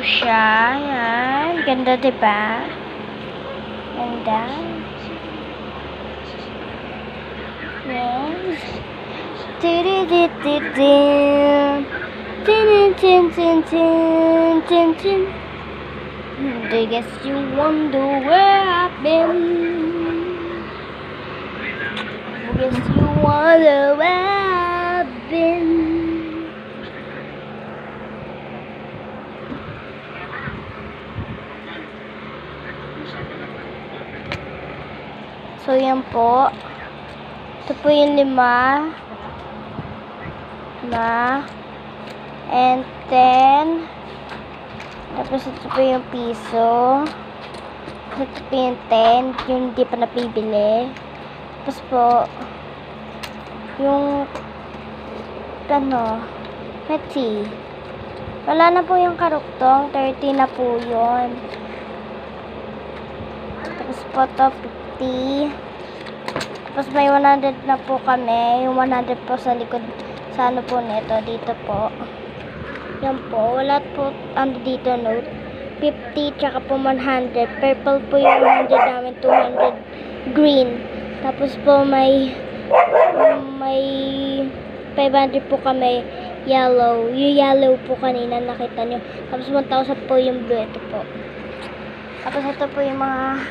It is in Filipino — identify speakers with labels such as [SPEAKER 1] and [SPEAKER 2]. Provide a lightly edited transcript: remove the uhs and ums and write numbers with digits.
[SPEAKER 1] siya. Yan. Ganda, diba? Ganda. Yes. Tin-tin-tin-tin. Tin-tin-tin-tin-tin. I guess you wonder where I've been. I guess you wonder where I've been. So, yan po. Ito po yung 5. And then, tapos ito po yung piso. Ito po yung 10. Yung hindi pa napibili. Tapos po, yung, Peti. Wala na po yung karuktong. 30 na po yun. Tapos po ito, 50. Tapos may 100 na po kami. Yung 100 po sa likod, sa ano po nito, dito po. Yan po. Wala po, dito note. 50, tsaka po 100. Purple po yung 100 namin, 200 green. Tapos po may 500 po kami yellow. Yung yellow po kanina nakita nyo. Tapos 1,000 po yung blue. Ito po. Tapos ito po yung mga